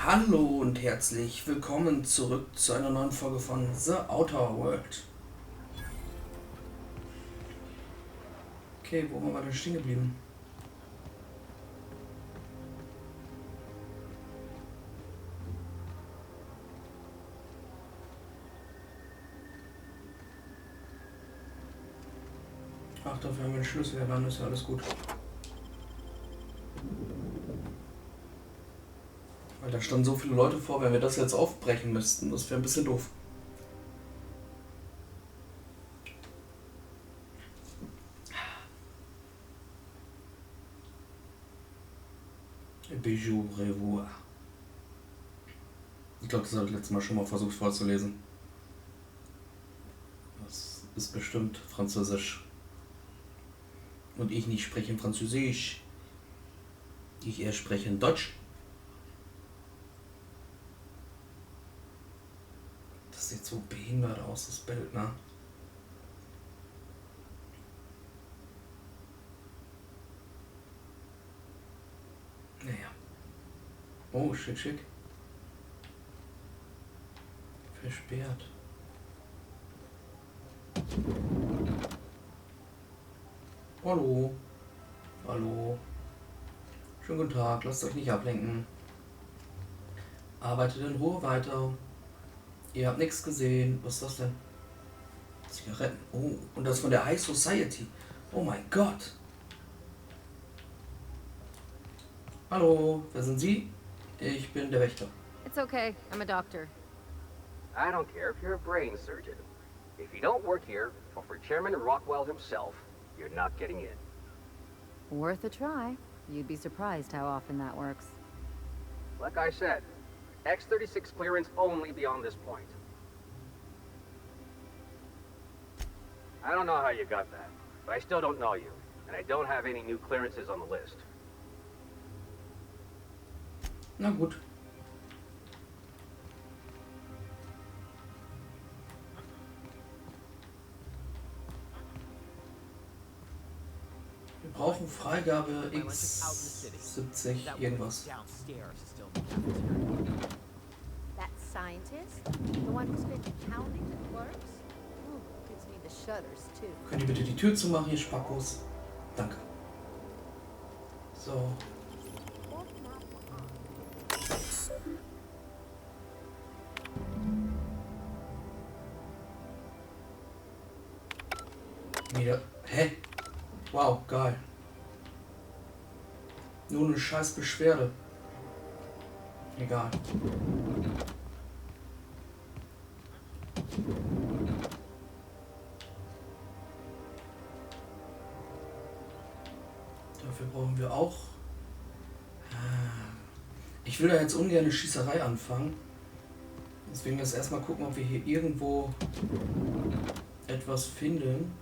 Hallo und herzlich willkommen zurück zu einer neuen Folge von The Outer World. Okay, wo waren wir denn stehen geblieben? Ach, dafür haben wir den Schlüssel, ja, dann ist ja alles gut. Weil da standen so viele Leute vor, wenn wir das jetzt aufbrechen müssten, das wäre ein bisschen doof. Bijou revoir. Ich glaube, das habe ich letztes Mal schon mal versucht vorzulesen. Das ist bestimmt Französisch. Und ich nicht spreche Französisch. Ich eher spreche Deutsch. Das sieht so behindert aus, das Bild, ne? Naja. Oh, schick, schick. Versperrt. Hallo. Hallo. Schönen guten Tag, lasst euch nicht ablenken. Arbeitet in Ruhe weiter. Ihr habt nichts gesehen. Was ist das denn? Zigaretten. Oh, und das von der High Society. Oh mein Gott. Hallo, wer sind Sie? Ich bin der Wächter. It's okay. I'm a doctor. I don't care if you're a brain surgeon. If you don't work here, or for Chairman Rockwell himself, you're not getting in. Worth a try. You'd be surprised how often that works. Like I said, X-36 clearance only beyond this point. I don't know how you got that, but I still don't know you, and I don't have any new clearances on the list. Na gut. Wir brauchen Freigabe X70 irgendwas. That scientist? The one who's been counting the clerks? Ooh, gives me the shudders too. Könnt ihr bitte die Tür zumachen, ihr Spackos? Danke. So. Wieder. Hä? Wow, geil. Nur eine scheiß Beschwerde. Egal. Dafür brauchen wir auch... Ich will da jetzt ungern eine Schießerei anfangen. Deswegen jetzt erstmal gucken, ob wir hier irgendwo etwas finden.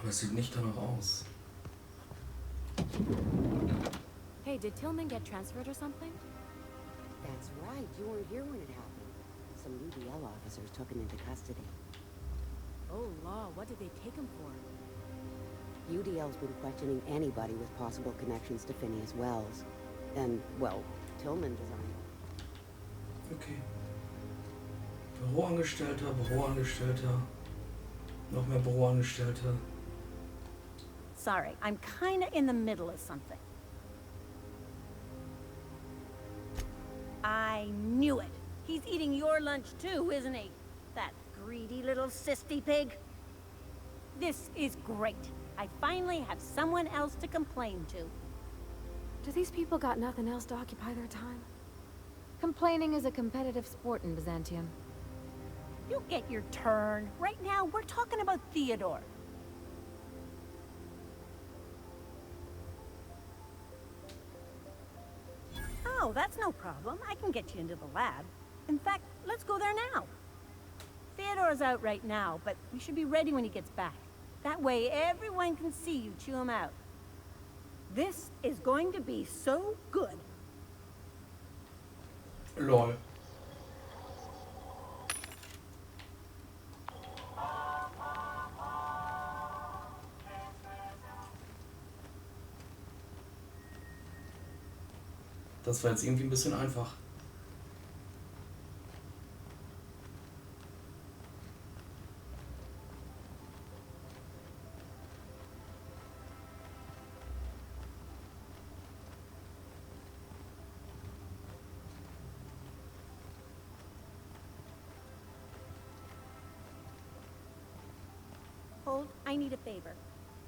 Aber es sieht nicht danach aus. Hey, did Tillman get transferred or something? That's right. You weren't here when it happened. Some UDL officers took him into custody. Oh, law. What did they take him for? UDL's been questioning anybody with possible connections to Phineas Wells. And, well, Tillman designed. Okay. Büroangestellter, Büroangestellter. Noch mehr Büroangestellte. Sorry, I'm kinda in the middle of something. I knew it. He's eating your lunch too, isn't he? That greedy little cysty pig. This is great. I finally have someone else to complain to. Do these people got nothing else to occupy their time? Complaining is a competitive sport in Byzantium. You get your turn. Right now, we're talking about Theodore. Oh, that's no problem. I can get you into the lab. In fact, let's go there now. Theodore's out right now, but we should be ready when he gets back. That way, everyone can see you chew him out. This is going to be so good. Lol. Das war jetzt irgendwie ein bisschen einfach. Hold, I need a favor.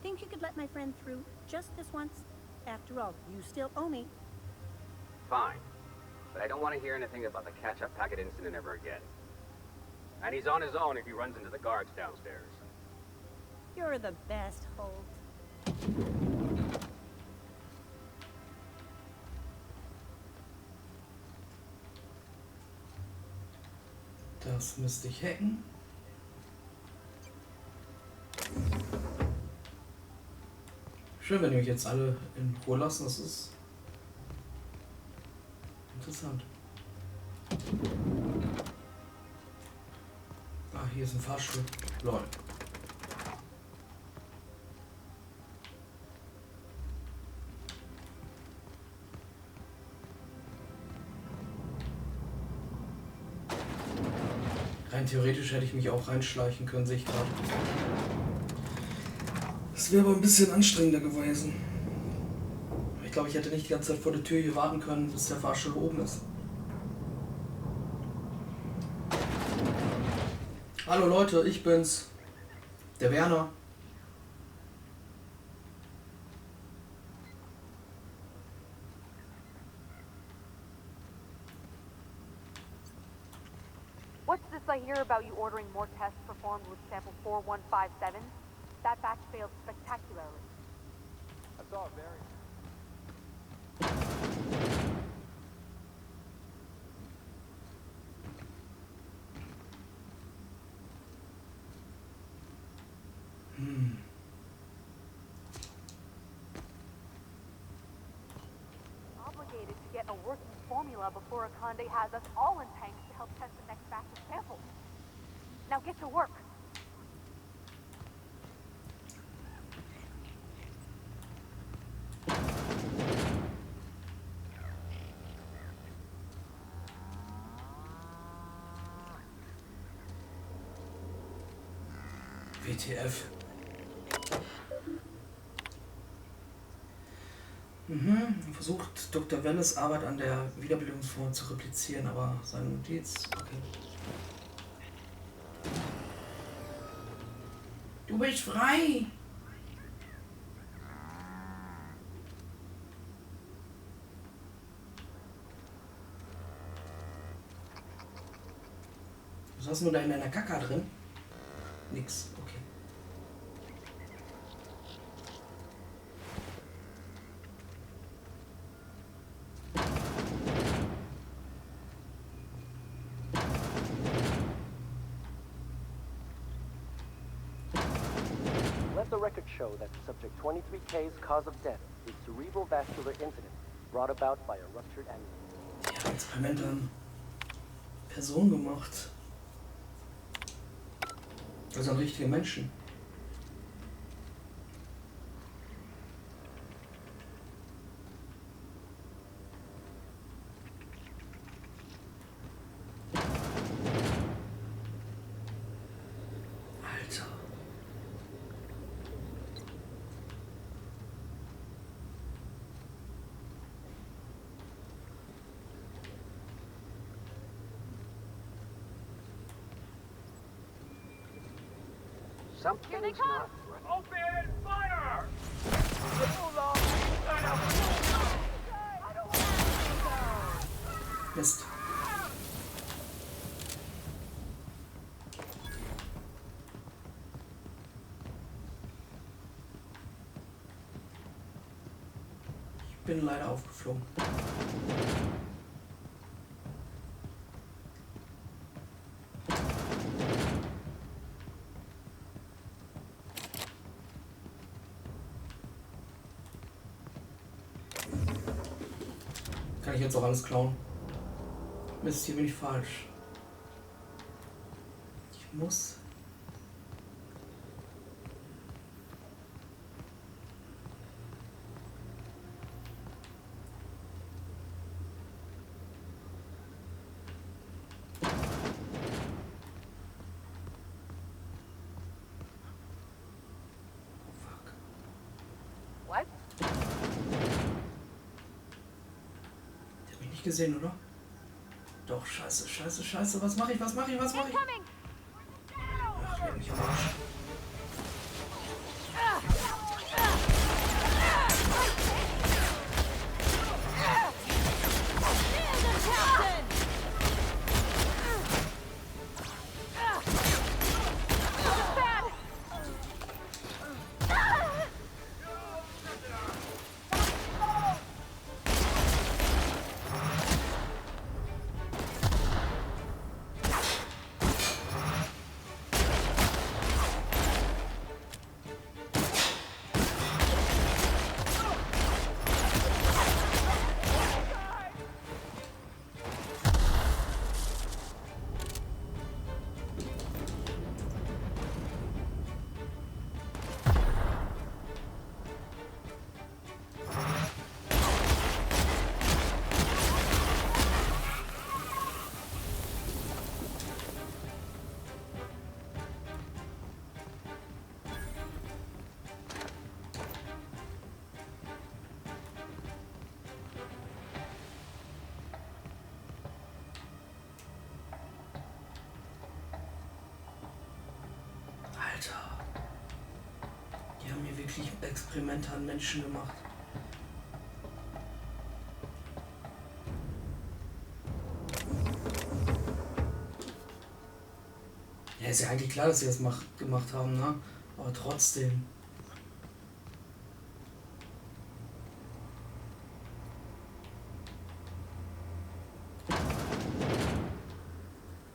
Think you could let my friend through just this once? After all, you still owe me. Fine. But I don't want to hear anything about the catch-up packet incident ever again. And he's on his own if he runs into the guards downstairs. You're the best, Hold. Das müsste ich hacken. Schön, wenn ihr mich jetzt alle in Ruhe lassen, das ist interessant. Ah, hier ist ein Fahrstuhl. Lol. Rein theoretisch hätte ich mich auch reinschleichen können, sehe ich gerade. Das wäre aber ein bisschen anstrengender gewesen. Ich glaube, ich hätte nicht die ganze Zeit vor der Tür hier warten können, bis der Fahrstuhl oben ist. Hallo Leute, ich bin's. Der Werner. What's this I hear about you ordering more tests performed with sample 4157? That batch failed spectacularly. I saw a variant. Obligated to get a working formula before Akande has us all in tanks to help test the next batch of samples. Now get to work. WTF. Versucht Dr. Welles Arbeit an der Wiederbelebungsform zu replizieren, aber seine Notiz. Okay. Du bist frei! Was hast du da in deiner Kaka drin? Nix, okay. Let the record show that subject 23K's cause of death is cerebral vascular incident brought about by a ruptured aneurysm. Ja, Experimente an Personen gemacht. Also an richtige Menschen. Alter. Something's not right. Open fire! Mist. Ich bin leider aufgeflogen. Kann ich jetzt auch alles klauen? Mist, hier bin ich falsch. Ich muss... Nicht gesehen, oder? Doch, scheiße, scheiße, scheiße. Was mache ich? Was mache ich? Was mache ich? Incoming! Ach, leck mich am Arsch. Alter. Die haben hier wirklich Experimente an Menschen gemacht. Ja, ist ja eigentlich klar, dass sie das gemacht haben, ne? Aber trotzdem.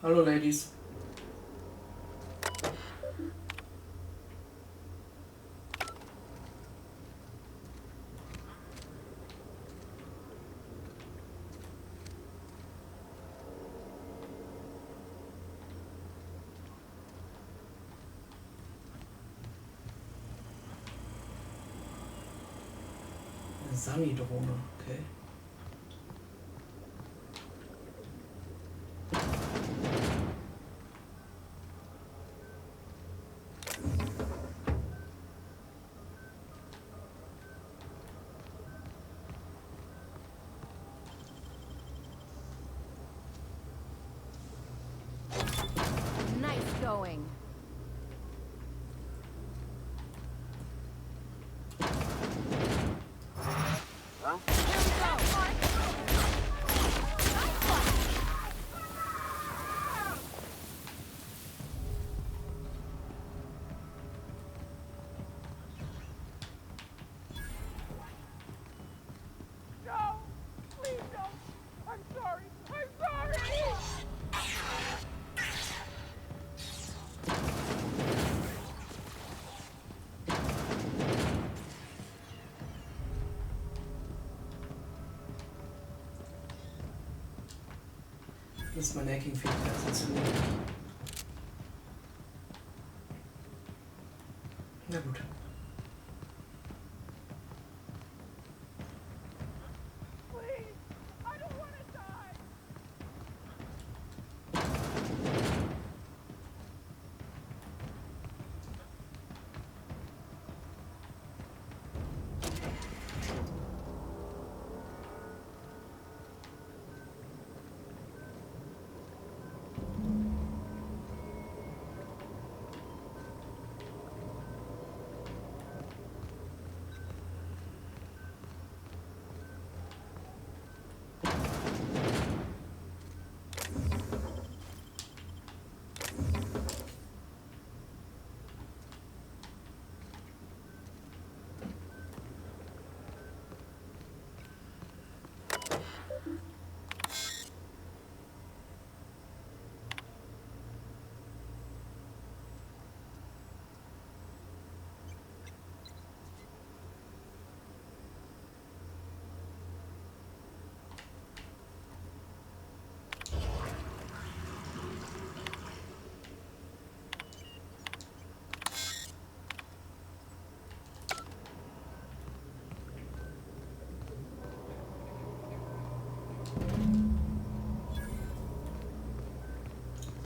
Hallo Ladies. Eine Sani-Drohne, okay. Nice going. No! Please don't! I'm sorry! I'm sorry! Das ist meine Hacking-Fähigkeit, sonst nicht. Na gut. Please! I don't want to die!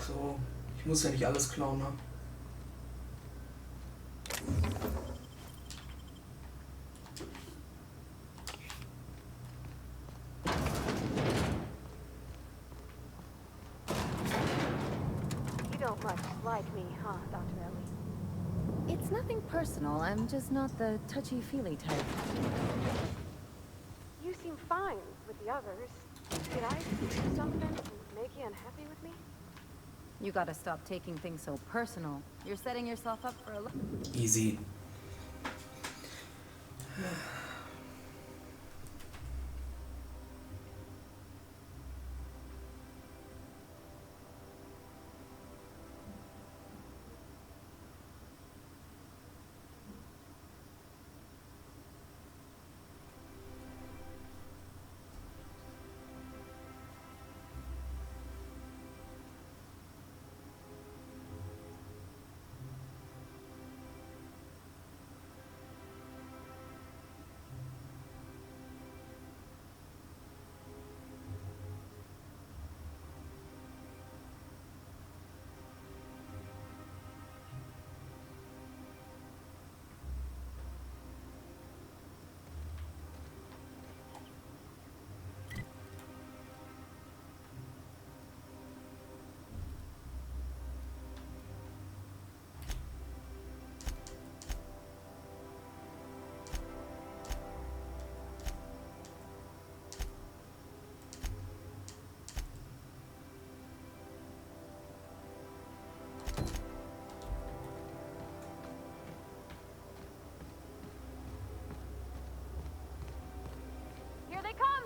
So, ich muss ja nicht alles klauen, ne? like me, huh, Dr. Ellie? It's nothing personal. I'm just not the touchy-feely type. You seem fine with the others. Did I do something to make you unhappy with me? You gotta stop taking things so personal. You're setting yourself up for a... Easy. Here they come!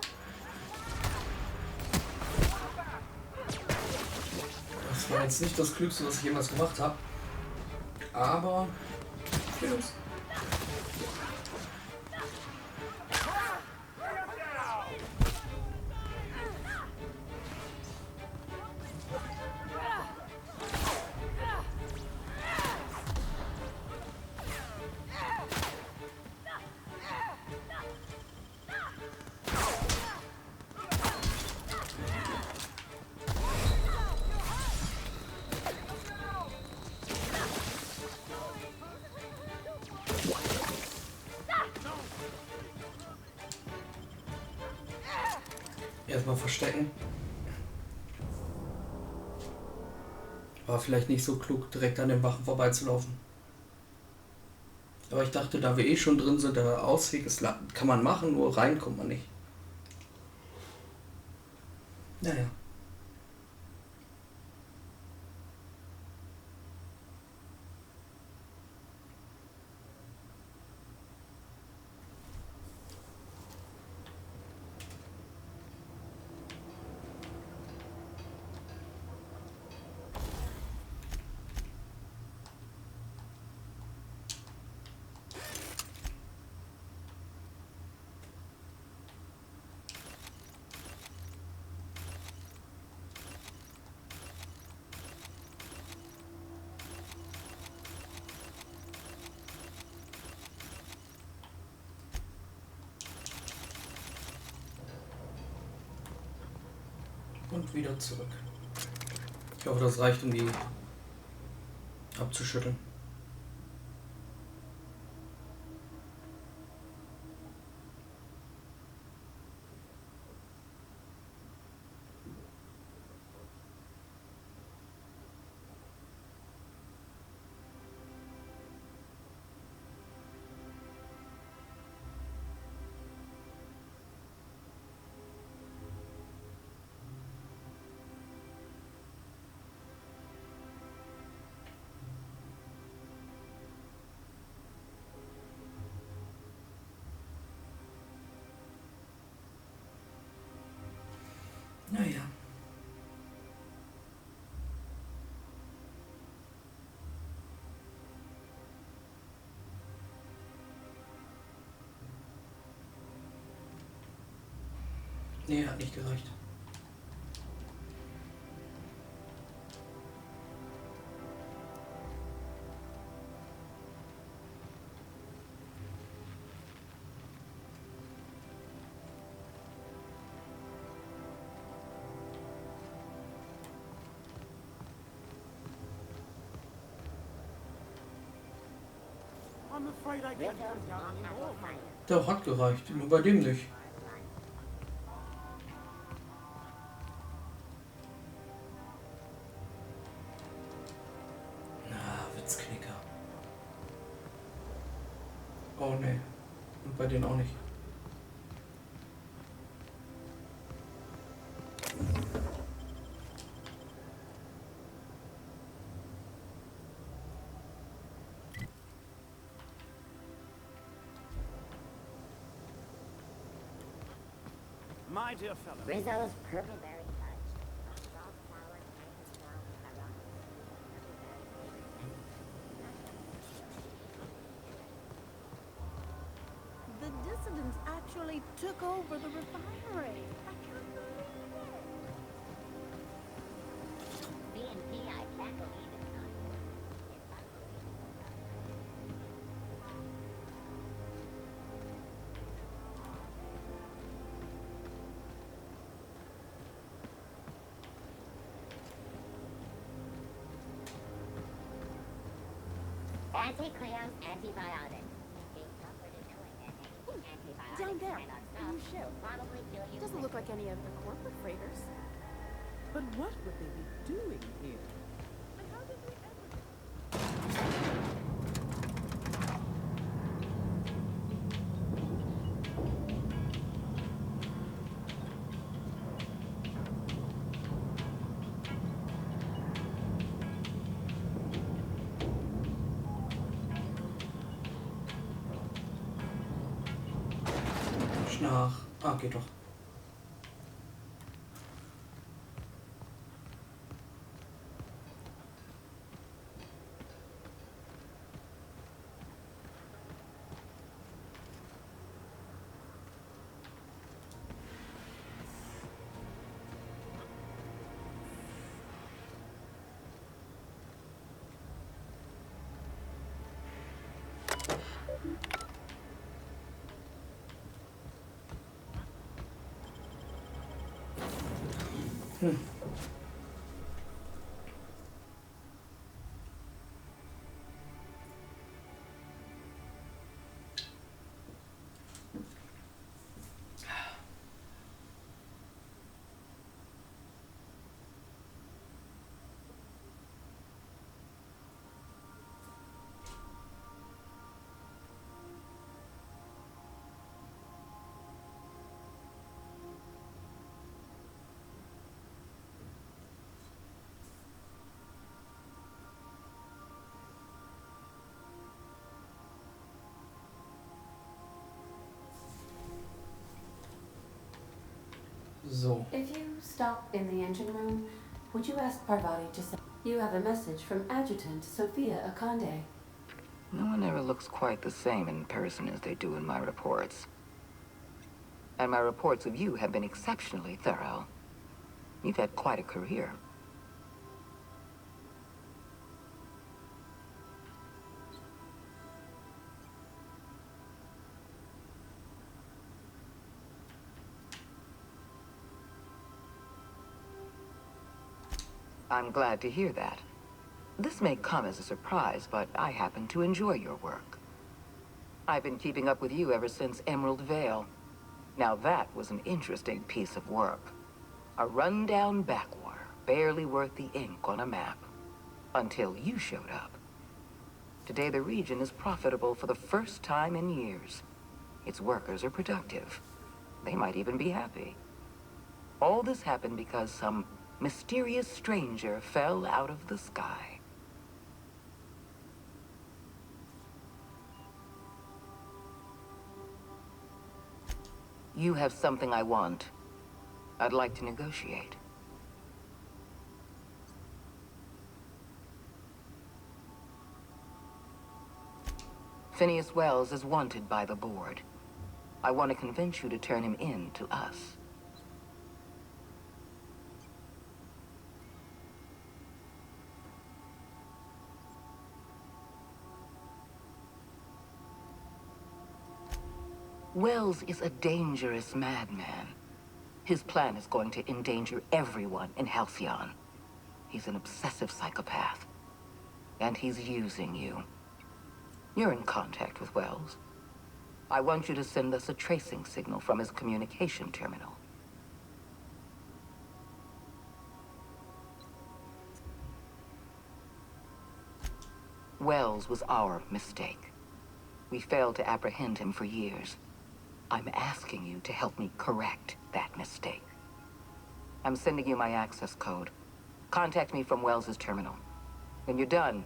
Das war jetzt nicht das Klügste, was ich jemals gemacht habe. Aber... Geh los. Erstmal verstecken. War vielleicht nicht so klug, direkt an den Wachen vorbeizulaufen. Aber ich dachte, da wir eh schon drin sind, der Ausweg ist, kann man machen, nur rein kommt man nicht. Naja. Und wieder zurück. Ich hoffe, das reicht, um die abzuschütteln. Naja. Nee, hat nicht gereicht. Der hat gereicht, nur bei dem nicht. Oh ne. Und bei denen auch nicht. My dear fellow. Rizzo's purple berry fudge. Salt flour, maple syrup, caramel, purple berry flavor. The dissidents actually took over the refinery. I can't believe it. B&P, I can't believe it's not yours. It's unbelievable. Anti-cleos, antibiotics. Being comforted knowing that taking antibiotics Down there, cannot on stop your ship. will probably kill you. Doesn't look like any of the corporate freighters. But what would they be doing here? And how did we ever... Schnarch. Ah, geht doch. So. If you stop in the engine room, would you ask Parvati to send... You have a message from Adjutant Zuviele Jobangebote. No one ever looks quite the same in person as they do in my reports. And my reports of you have been exceptionally thorough. You've had quite a career. I'm glad to hear that. This may come as a surprise, but I happen to enjoy your work. I've been keeping up with you ever since Emerald Vale. Now that was an interesting piece of work. A rundown backwater, barely worth the ink on a map. Until you showed up. Today the region is profitable for the first time in years. Its workers are productive. They might even be happy. All this happened because some mysterious stranger fell out of the sky. You have something I want. I'd like to negotiate. Phineas Wells is wanted by the board. I want to convince you to turn him in to us. Wells is a dangerous madman. His plan is going to endanger everyone in Halcyon. He's an obsessive psychopath. And he's using you. You're in contact with Wells. I want you to send us a tracing signal from his communication terminal. Wells was our mistake. We failed to apprehend him for years. I'm asking you to help me correct that mistake. I'm sending you my access code. Contact me from Wells's terminal. When you're done,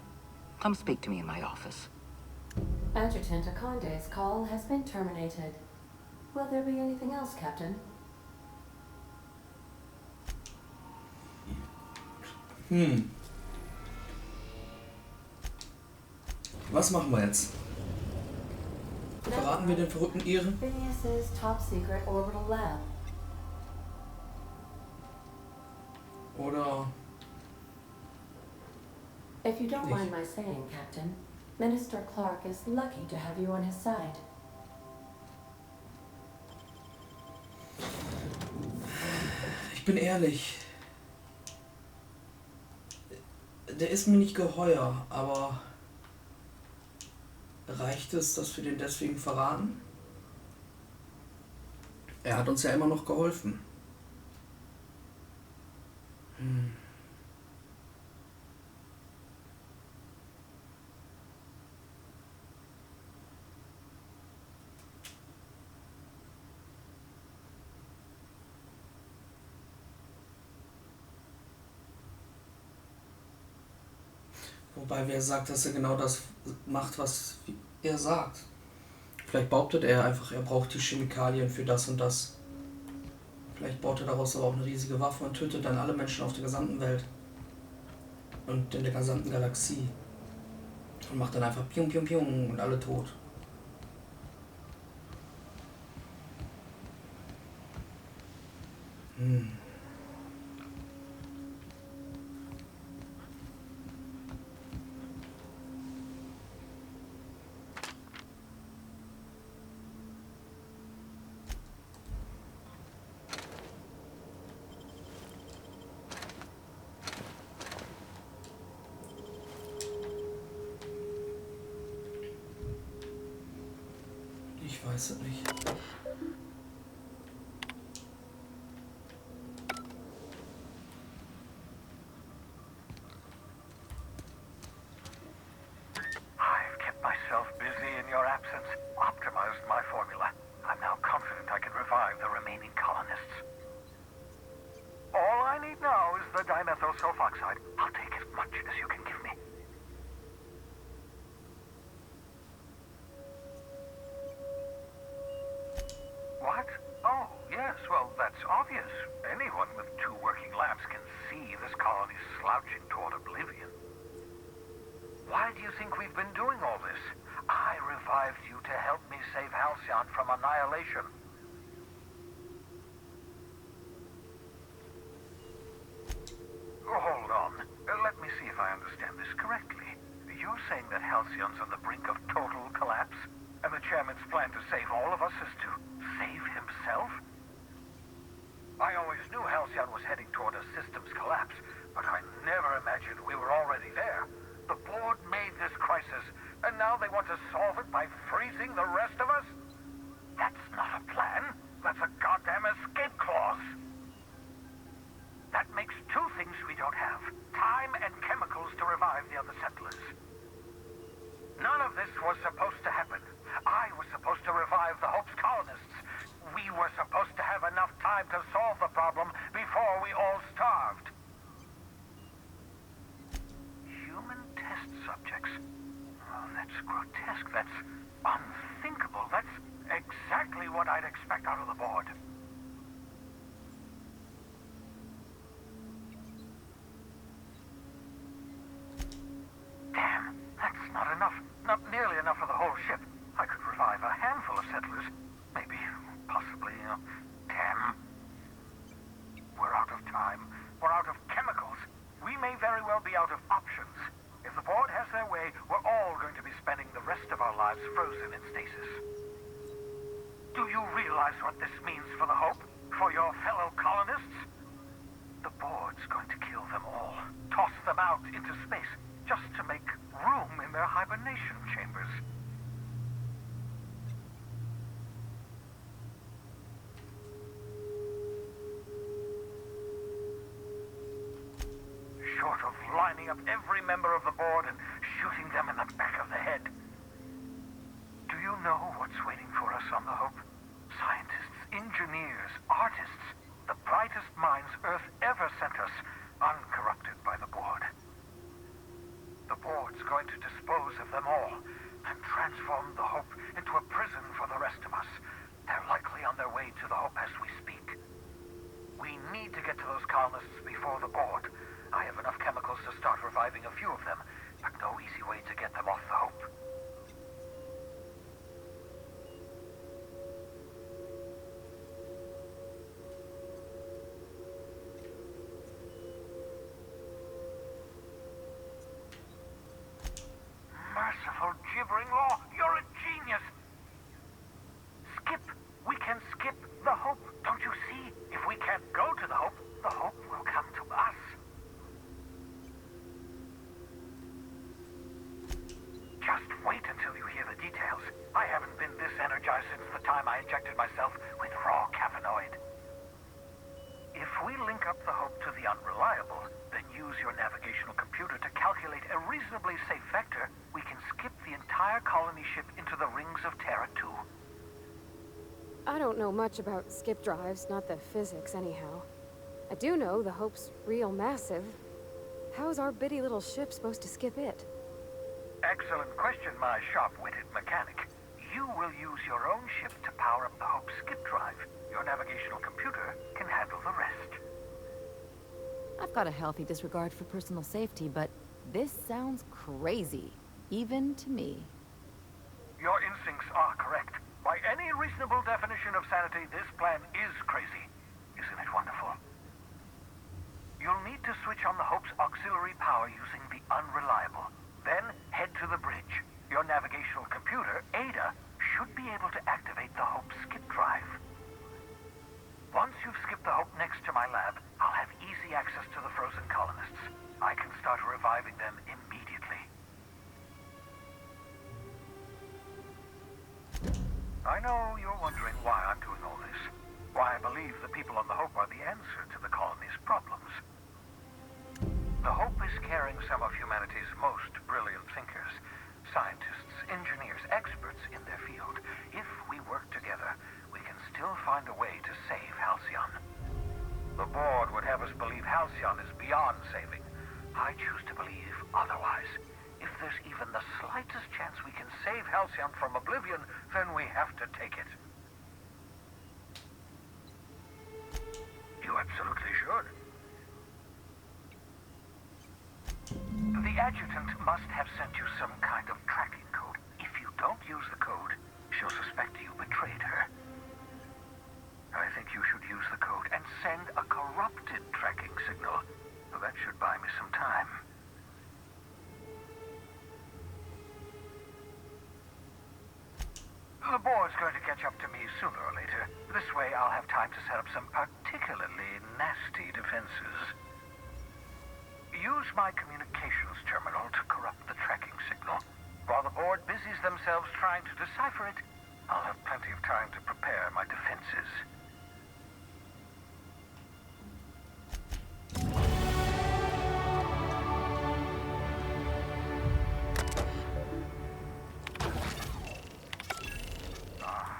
come speak to me in my office. Adjutant Akonde's call has been terminated. Will there be anything else, Captain? Was machen wir jetzt? Verraten wir den verrückten Iren? Phineas's top secret orbital lab. Oder... If you don't mind my saying, Captain, Minister Clark is lucky to have you on his side. Ich bin ehrlich. Der ist mir nicht geheuer, aber reicht es, dass wir den deswegen verraten? Er hat uns ja immer noch geholfen. Wobei, wer sagt, dass er genau das macht, was er sagt. Vielleicht behauptet er einfach, er braucht die Chemikalien für das und das. Vielleicht baut er daraus aber auch eine riesige Waffe und tötet dann alle Menschen auf der gesamten Welt. Und in der gesamten Galaxie. Und macht dann einfach Pium Pium Pium und alle tot. Ich weiß es nicht. I've kept myself busy in your absence, optimized my formula. I'm now confident I can revive the remaining colonists. All I need now is the dimethyl sulfoxide. I'll take as much as you can give me. What? Oh, yes, well, that's obvious. Anyone with 2 working labs can see this colony's slouching toward oblivion. Why do you think we've been doing all this? I revived you to help me save Halcyon from annihilation. Hold on. Let me see if I understand this correctly. You're saying that Halcyon's on the brink of total collapse? And the chairman's plan to save all of us is to save himself? I always knew Halcyon was heading toward a systems collapse, but I never imagined we were already there. The board made this crisis, and now they want to solve it by freezing the rest of us? That's not a plan. That's a goddamn escape clause. That makes 2 things we don't have. Time and chemicals to revive the other settlers. None of this was supposed to happen. I was supposed to revive the Hope's colonists. We were supposed to have enough time to solve the problem before we all starved. Human test subjects? Oh, that's grotesque. That's unthinkable. That's exactly what I'd expect out of the board. Damn, that's not enough. Not nearly enough for the whole ship. I could revive a handful of settlers. Maybe, possibly, damn. We're out of time. We're out of chemicals. We may very well be out of options. If the board has their way, we're all going to be spending the rest of our lives frozen in stasis. Do you realize what this means for the Hope? For your fellow colonists? The board's going to kill them all. Toss them out into space, just to make room in their hibernation chambers. Short of lining up every member of the board and shooting them in the back of the head. Do you know what's waiting for us on the Hope. Scientists, engineers, artists, the brightest minds Earth ever sent us, uncorrupted by the board. The board's going to dispose of them all and transform the Hope into a prison for the rest of us. They're likely on their way to the Hope as we speak. We need to get to those colonists before the board. I have enough chemicals to start reviving a few of them, but no easy way to get them off the Hope. Merciful gibbering law, you're a genius! Skip! We can skip the Hope, don't you see? If we can't go to the Hope will come to us. Just wait until you hear the details. I haven't been this energized since the time I injected myself with raw caffeinoid. If we link up the Hope to the Unreliable, then use your navigational computer to calculate a reasonably safe vector, we can skip the entire colony ship into the rings of Terra 2. I don't know much about skip drives, not the physics anyhow. I do know the Hope's real massive. How's our bitty little ship supposed to skip it? Excellent question, my sharp-witted mechanic. You will use your own ship to power up the Hope's skip drive. Your navigational computer can handle the rest. I've got a healthy disregard for personal safety, but this sounds crazy, even to me. Your instincts are correct. By any reasonable definition of sanity, this plan is crazy. Isn't it wonderful? You'll need to switch on the Hope's auxiliary power using the Unreliable. Then head to the bridge. Your navigational computer, Ada, should be able to activate the Hope skip drive. Once you've skipped the Hope next to my lab, I'll have easy access to the frozen colonists. I can start reviving them immediately. I know you're wondering why I'm doing all this. Why I believe the people on the Hope are the answer to the colony's problems. The Hope is carrying some of humanity's most brilliant thinkers. Scientists, engineers, experts in their field. If we work together, we can still find a way to save Halcyon. The board would have us believe Halcyon is beyond saving. I choose to believe otherwise. If there's even the slightest chance we can save Halcyon from oblivion, then we have to take it. You absolutely should. The adjutant must have sent you some kind of tracking code. If you don't use the code, she'll suspect you betrayed her. I think you should use the code and send a corrupted tracking signal. That should buy me some time. The board's going to catch up to me sooner or later. This way I'll have time to set up some particularly nasty defenses. Use my communications terminal to corrupt the tracking signal. While the board busies themselves trying to decipher it, I'll have plenty of time to prepare my defenses.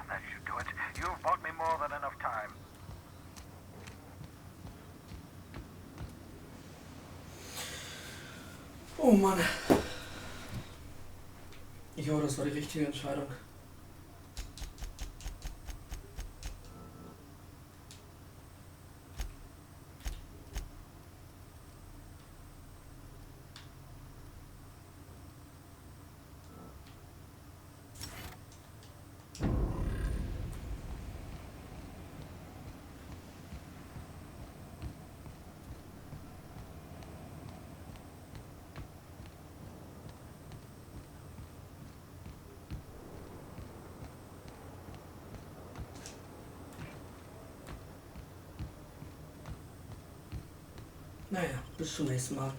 That should do it. You've bought me more than enough time. Oh Mann. Ich hoffe, das war die richtige Entscheidung. Naja, bis zum nächsten Mal.